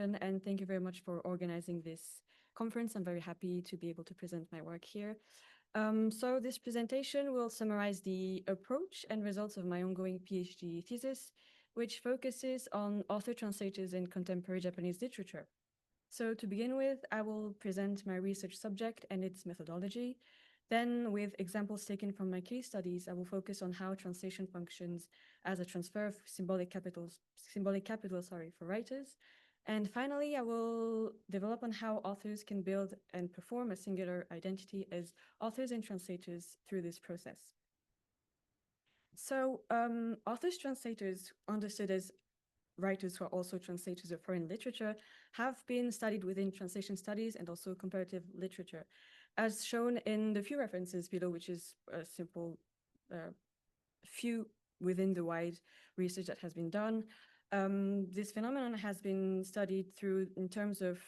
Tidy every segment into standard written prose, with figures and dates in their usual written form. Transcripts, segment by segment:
And thank you very much for organizing this conference. I'm very happy to be able to present my work here. So this presentation will summarize the approach and results of my ongoing PhD thesis, which focuses on author-translators in contemporary Japanese literature. So to begin with, I will present my research subject and its methodology. Then, with examples taken from my case studies, I will focus on how translation functions as a transfer of symbolic capital, for writers. And finally, I will develop on how authors can build and perform a singular identity as authors and translators through this process. So, authors, translators, understood as writers who are also translators of foreign literature, have been studied within translation studies and also comparative literature, as shown in the few references below, which is a simple few within the wide research that has been done. This phenomenon has been studied in terms of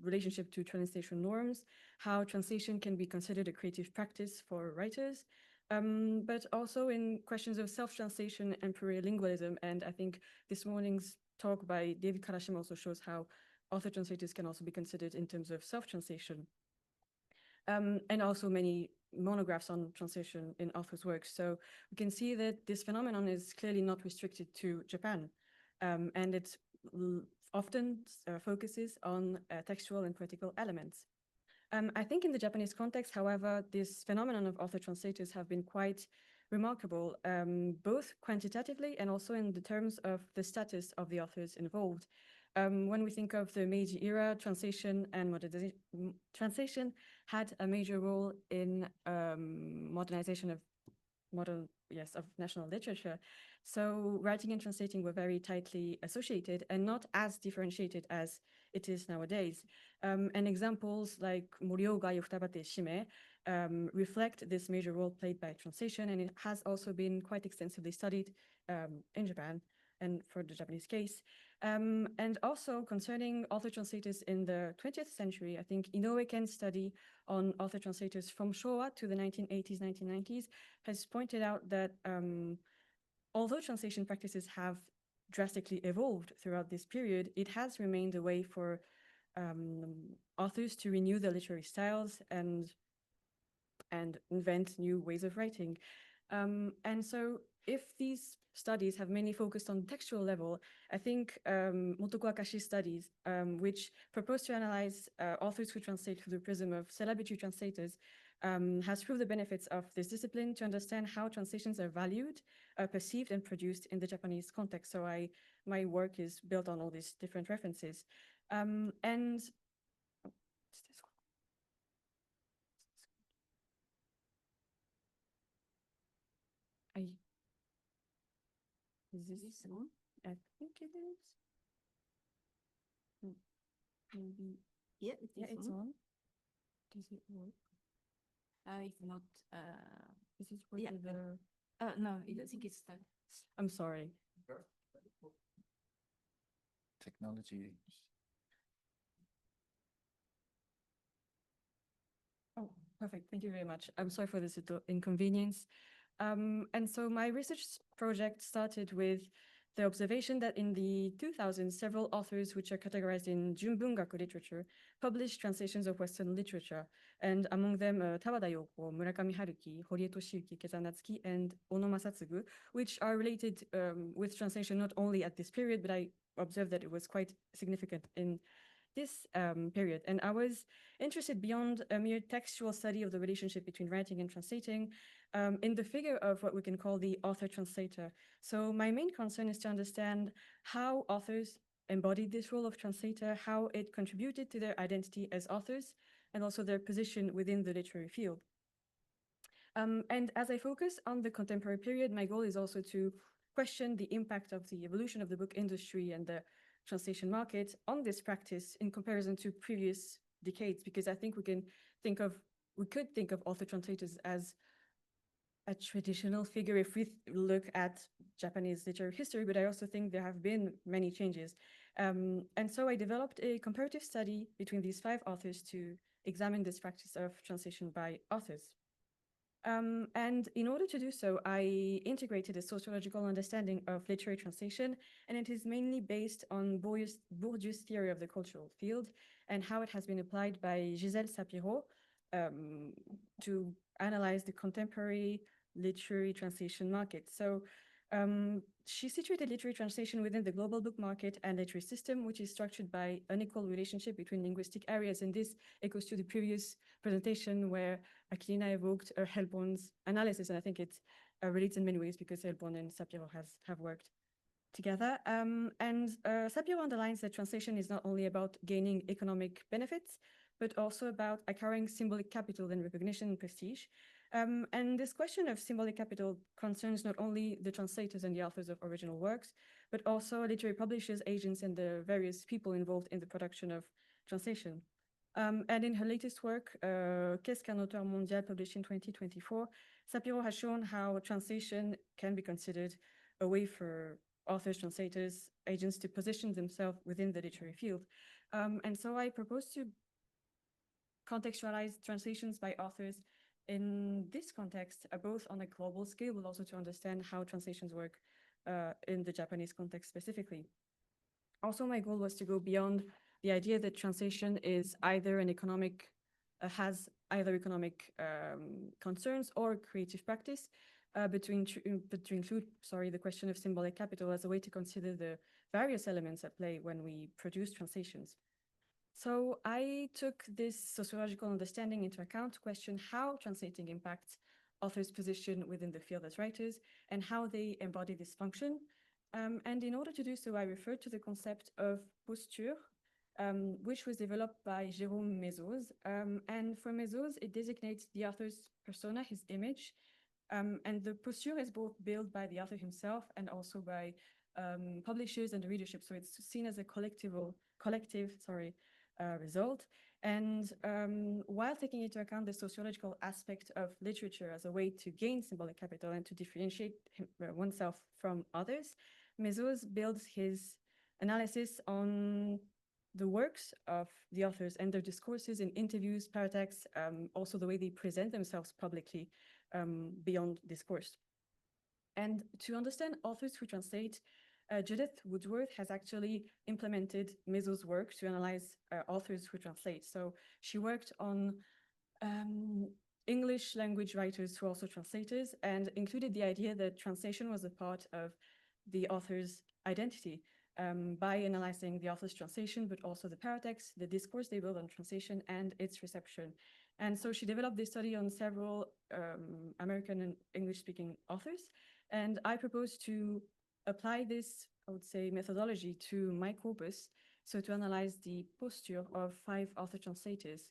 relationship to translation norms, how translation can be considered a creative practice for writers, but also in questions of self-translation and plurilingualism. And I think this morning's talk by David Karashima also shows how author translators can also be considered in terms of self-translation. And also many monographs on translation in authors' works. So we can see that this phenomenon is clearly not restricted to Japan, and it often focuses on textual and poetical elements. I think in the Japanese context, however, this phenomenon of author translators have been quite remarkable, both quantitatively and also in the terms of the status of the authors involved. When we think of the Meiji era, translation and translation had a major role in modernization of national literature. So writing and translating were very tightly associated and not as differentiated as it is nowadays. And examples like Morioga Yofutabate Shime reflect this major role played by translation, and it has also been quite extensively studied in Japan and for the Japanese case. And also concerning author translators in the 20th century, I think Inoue Ken's study on author translators from Showa to the 1980s, 1990s has pointed out that although translation practices have drastically evolved throughout this period, it has remained a way for authors to renew their literary styles and invent new ways of writing. And so if these studies have mainly focused on the textual level, I think Motoko Akashi studies, which propose to analyze authors who translate through the prism of celebrity translators, has proved the benefits of this discipline to understand how translations are valued, perceived, and produced in the Japanese context. So my work is built on all these different references. And is this on? I think it is. Maybe. Yeah, it's on. Does it work? It's not. Is it working? Yeah. No, I think it's stuck. I'm sorry. Technology. Oh, perfect. Thank you very much. I'm sorry for this inconvenience. And so my research project started with the observation that in the 2000s, several authors which are categorized in Junbungaku literature published translations of Western literature, and among them Tawada Yoko, Murakami Haruki, Horie Toshiyuki, Keza Natsuki, and Ono Masatsugu, which are related with translation not only at this period, but I observed that it was quite significant in this period. And I was interested beyond a mere textual study of the relationship between writing and translating in the figure of what we can call the author-translator. So my main concern is to understand how authors embodied this role of translator, how it contributed to their identity as authors, and also their position within the literary field. And as I focus on the contemporary period, my goal is also to question the impact of the evolution of the book industry and the translation market on this practice in comparison to previous decades, because I think we could think of author translators as a traditional figure if we look at Japanese literary history, but I also think there have been many changes. And so I developed a comparative study between these 5 authors to examine this practice of translation by authors. And in order to do so, I integrated a sociological understanding of literary translation, and it is mainly based on Bourdieu's theory of the cultural field and how it has been applied by Gisèle Sapiro to analyze the contemporary literary translation market. So she situated literary translation within the global book market and literary system, which is structured by unequal relationship between linguistic areas. And this echoes to the previous presentation where Aquilina evoked Helbon's analysis, and I think it relates in many ways because Helbon and Sapiro have worked together. Sapiro underlines that translation is not only about gaining economic benefits, but also about acquiring symbolic capital and recognition and prestige. And this question of symbolic capital concerns not only the translators and the authors of original works, but also literary publishers, agents, and the various people involved in the production of translation. And in her latest work, Qu'est-ce qu'un auteur mondial, published in 2024, Sapiro has shown how translation can be considered a way for authors, translators, agents to position themselves within the literary field. And so I propose to contextualize translations by authors in this context, both on a global scale, but also to understand how translations work in the Japanese context specifically. Also, my goal was to go beyond the idea that translation is either an economic, has either economic concerns or creative practice, but to include, the question of symbolic capital as a way to consider the various elements at play when we produce translations. So I took this sociological understanding into account to question how translating impacts authors' position within the field as writers and how they embody this function. And in order to do so, I referred to the concept of posture, which was developed by Jérôme Mézos. And for Mézos, it designates the author's persona, his image. And the posture is both built by the author himself and also by publishers and the readership. So it's seen as a collective result. And while taking into account the sociological aspect of literature as a way to gain symbolic capital and to differentiate oneself from others, Mézos builds his analysis on the works of the authors and their discourses in interviews, paratexts, also the way they present themselves publicly beyond discourse. And to understand authors who translate, Judith Woodworth has actually implemented Mézos' work to analyze authors who translate. So she worked on English language writers who are also translators and included the idea that translation was a part of the author's identity by analyzing the author's translation, but also the paratext, the discourse they build on translation and its reception. And so she developed this study on several American and English-speaking authors. And I propose to apply this, I would say, methodology to my corpus, so to analyze the posture of 5 author translators.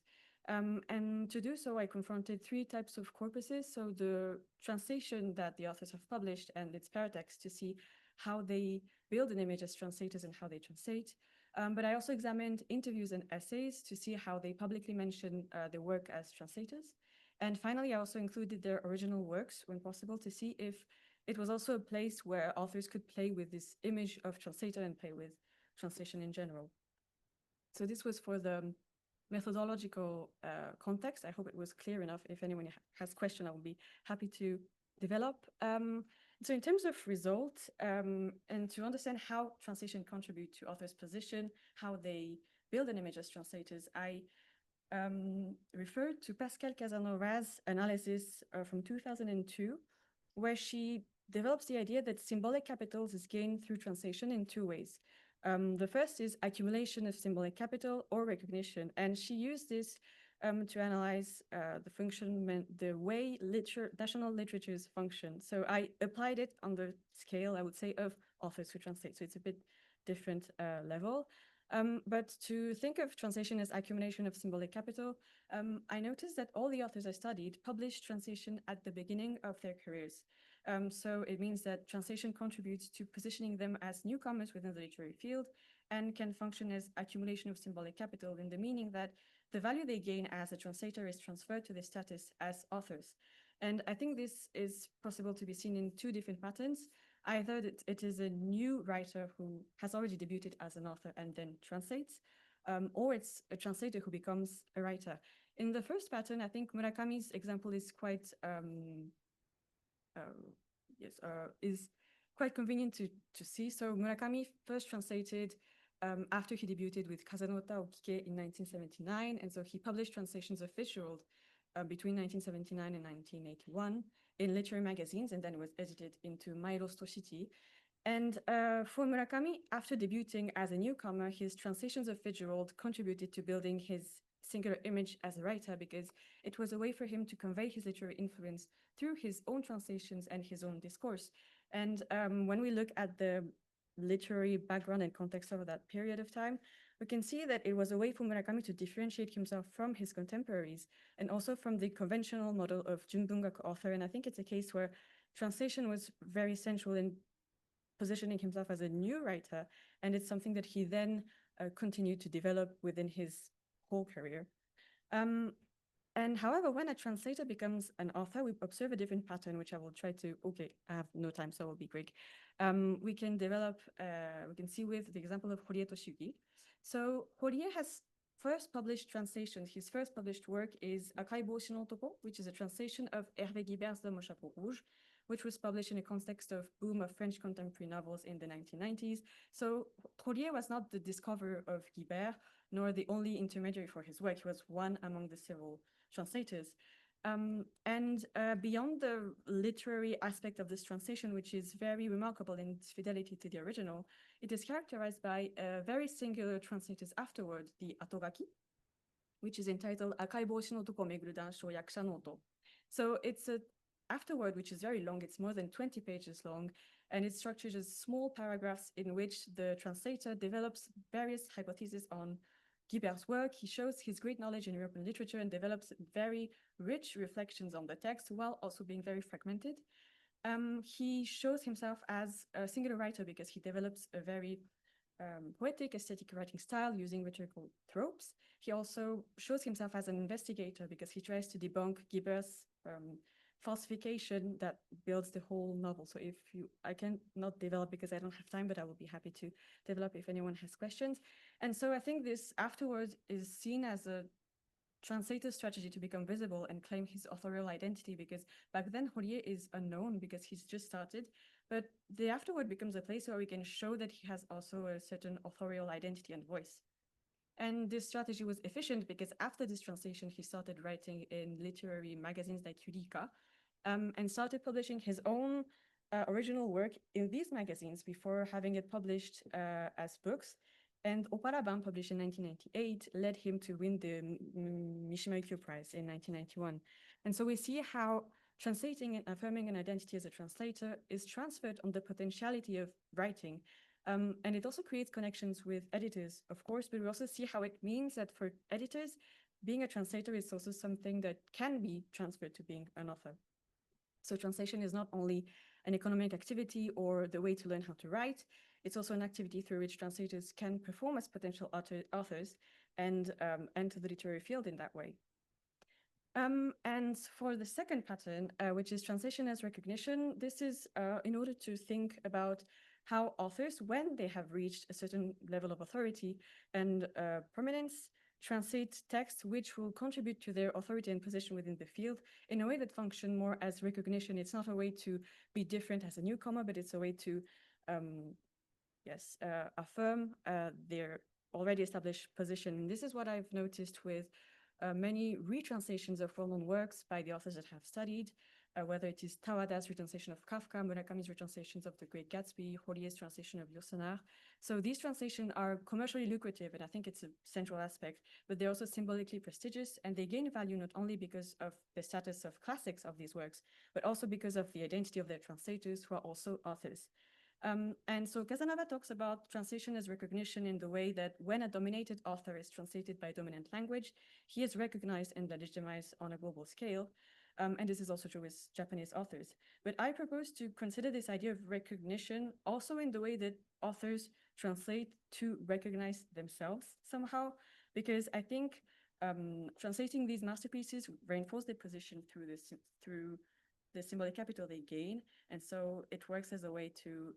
And to do so, I confronted 3 types of corpuses. So the translation that the authors have published and its paratext to see how they build an image as translators and how they translate. But I also examined interviews and essays to see how they publicly mention their work as translators. And finally, I also included their original works when possible to see if it was also a place where authors could play with this image of translator and play with translation in general. So this was for the methodological context. I hope it was clear enough. If anyone has questions, I will be happy to develop. So in terms of results, and to understand how translation contribute to authors' position, how they build an image as translators, I referred to Pascal Casanova's analysis from 2002, where she develops the idea that symbolic capitals is gained through translation in 2 ways. The first is accumulation of symbolic capital or recognition, and she used this to analyze the way national literatures function. So I applied it on the scale, I would say, of authors who translate. So it's a bit different level. But to think of translation as accumulation of symbolic capital, I noticed that all the authors I studied published translation at the beginning of their careers. So it means that translation contributes to positioning them as newcomers within the literary field and can function as accumulation of symbolic capital in the meaning that the value they gain as a translator is transferred to their status as authors. And I think this is possible to be seen in 2 different patterns. Either that it is a new writer who has already debuted as an author and then translates, or it's a translator who becomes a writer. In the first pattern, I think Murakami's example is quite is quite convenient to see. So Murakami first translated after he debuted with Kazanota Okike in 1979, and so he published translations of Fitzgerald between 1979 and 1981 in literary magazines, and then was edited into Mairosto City. And for Murakami, after debuting as a newcomer, his translations of Fitzgerald contributed to building his singular image as a writer, because it was a way for him to convey his literary influence through his own translations and his own discourse. And when we look at the literary background and context of that period of time, we can see that it was a way for Murakami to differentiate himself from his contemporaries and also from the conventional model of Junbungaku author. And I think it's a case where translation was very central in positioning himself as a new writer, and it's something that he then continued to develop within his whole career. And however, when a translator becomes an author, we observe a different pattern, which I will try to, okay, I have no time, so I will be quick. We can develop, we can see with the example of Horie Toshiyuki. So Horie has first published translations. His first published work is Akai Boshi no Otoko, which is a translation of Hervé Guibert's L'Homme au Chapeau Rouge, which was published in a context of boom of French contemporary novels in the 1990s. So Horie was not the discoverer of Guibert, nor the only intermediary for his work. He was one among the several translators. Beyond the literary aspect of this translation, which is very remarkable in its fidelity to the original, it is characterized by a very singular translators afterward, the Atogaki, which is entitled Akai Boshi no Otoko Meguru Dansho Yakusha no Oto. So it's a afterword which is very long. It's more than 20 pages long, and it's structured as small paragraphs in which the translator develops various hypotheses on Guibert's work. He shows his great knowledge in European literature and develops very rich reflections on the text while also being very fragmented. He shows himself as a singular writer because he develops a very poetic, aesthetic writing style using rhetorical tropes. He also shows himself as an investigator because he tries to debunk Guibert's falsification that builds the whole novel. So I can not develop because I don't have time, but I will be happy to develop if anyone has questions. And so I think this afterwards is seen as a translator's strategy to become visible and claim his authorial identity, because back then Horie is unknown because he's just started, but the afterword becomes a place where we can show that he has also a certain authorial identity and voice. And this strategy was efficient because after this translation, he started writing in literary magazines like Eureka, and started publishing his own original work in these magazines before having it published as books. And Oparaban, published in 1998, led him to win the Mishima Ikkyo Prize in 1991. And so we see how translating and affirming an identity as a translator is transferred on the potentiality of writing. And it also creates connections with editors, of course, but we also see how it means that for editors, being a translator is also something that can be transferred to being an author. So translation is not only an economic activity or the way to learn how to write, it's also an activity through which translators can perform as potential authors and enter the literary field in that way. And for the second pattern, which is translation as recognition, this is in order to think about how authors, when they have reached a certain level of authority and prominence, translate texts which will contribute to their authority and position within the field in a way that function more as recognition. It's not a way to be different as a newcomer, but it's a way to, affirm their already established position. And this is what I've noticed with many retranslations of well-known works by the authors that have studied, whether it is Tawada's retranslation of Kafka, Murakami's retranslations of The Great Gatsby, Horier's translation of Yourcenar. So these translations are commercially lucrative, and I think it's a central aspect, but they're also symbolically prestigious, and they gain value not only because of the status of classics of these works, but also because of the identity of their translators, who are also authors. And so Casanova talks about translation as recognition in the way that when a dominated author is translated by a dominant language, he is recognized and legitimized on a global scale. And this is also true with Japanese authors. But I propose to consider this idea of recognition also in the way that authors translate to recognize themselves somehow, because I think translating these masterpieces reinforce their position through the symbolic capital they gain. And so it works as a way to,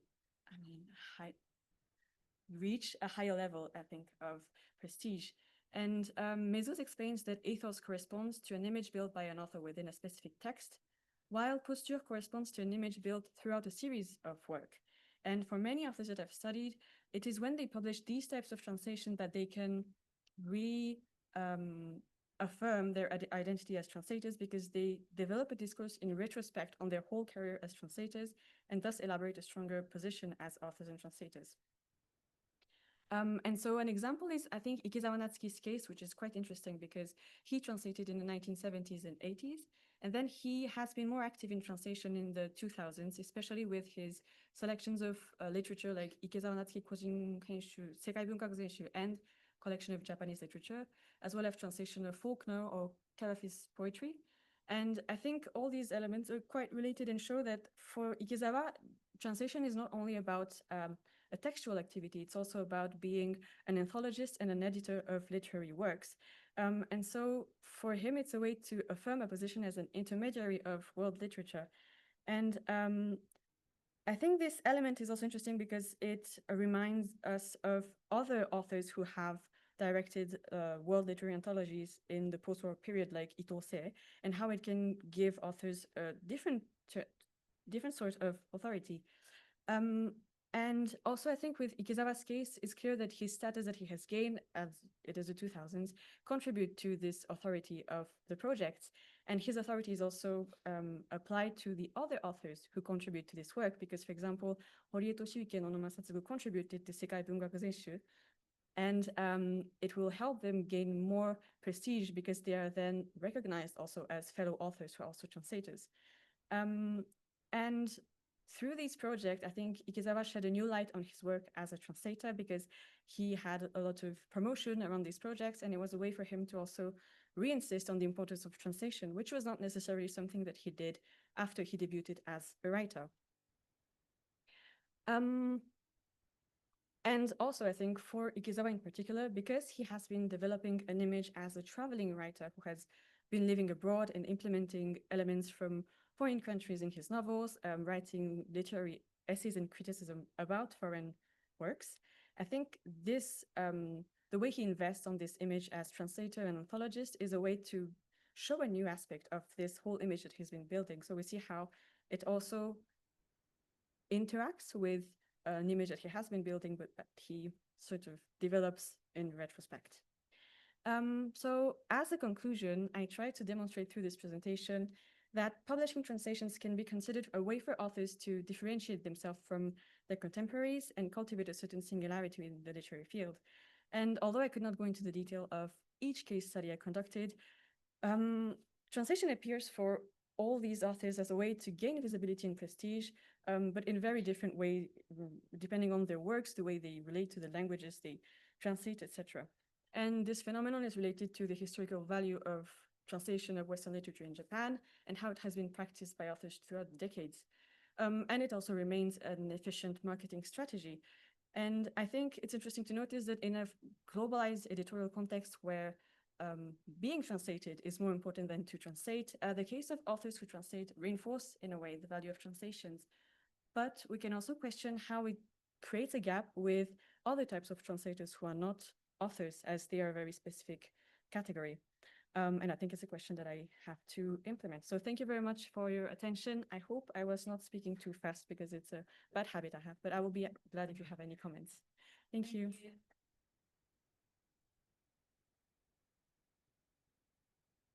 reach a higher level, I think, of prestige. And Mezos explains that ethos corresponds to an image built by an author within a specific text, while posture corresponds to an image built throughout a series of work. And for many authors that I've studied, it is when they publish these types of translation that they can affirm their identity as translators, because they develop a discourse in retrospect on their whole career as translators, and thus elaborate a stronger position as authors and translators. And so an example is, I think, Ikezawa Natsuki's case, which is quite interesting because he translated in the 1970s and 80s, and then he has been more active in translation in the 2000s, especially with his selections of literature like Ikezawa Natsuki Kojin Kenshu, Sekai Bunkaku Zenshu, and collection of Japanese literature, as well as translation of Faulkner or Carafi's poetry. And I think all these elements are quite related and show that for Ikezawa, translation is not only about a textual activity, it's also about being an anthologist and an editor of literary works. And so for him, it's a way to affirm a position as an intermediary of world literature. And I think this element is also interesting because it reminds us of other authors who have directed world literary anthologies in the post-war period, like Itose, and how it can give authors a different sort of authority. And also, I think with Ikezawa's case, it's clear that his status that he has gained, as it is the 2000s, contribute to this authority of the projects. And his authority is also applied to the other authors who contribute to this work, because, for example, Horie Toshiyuki and Onoma Satsugu contributed to Sekai Bungaku Zenshu, and it will help them gain more prestige because they are then recognized also as fellow authors who are also translators. And through this project, I think Ikezawa shed a new light on his work as a translator, because he had a lot of promotion around these projects, and it was a way for him to also re-insist on the importance of translation, which was not necessarily something that he did after he debuted as a writer. And also, I think for Ikezawa in particular, because he has been developing an image as a traveling writer who has been living abroad and implementing elements from foreign countries in his novels, writing literary essays and criticism about foreign works, I think this, the way he invests on this image as translator and anthologist is a way to show a new aspect of this whole image that he's been building. So we see how it also interacts with an image that he has been building, but that he sort of develops in retrospect. So as a conclusion, I try to demonstrate through this presentation that publishing translations can be considered a way for authors to differentiate themselves from their contemporaries and cultivate a certain singularity in the literary field. And although I could not go into the detail of each case study I conducted, translation appears for all these authors as a way to gain visibility and prestige, but in very different ways, depending on their works, the way they relate to the languages they translate, etc. And this phenomenon is related to the historical value of translation of Western literature in Japan and how it has been practiced by authors throughout the decades. And it also remains an efficient marketing strategy. And I think it's interesting to notice that in a globalized editorial context where being translated is more important than to translate, the case of authors who translate reinforce, in a way, the value of translations. But we can also question how it creates a gap with other types of translators who are not authors, as they are a very specific category. And I think it's a question that I have to implement. So thank you very much for your attention. I hope I was not speaking too fast because it's a bad habit I have, but I will be glad if you have any comments. Thank you.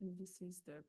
And this is the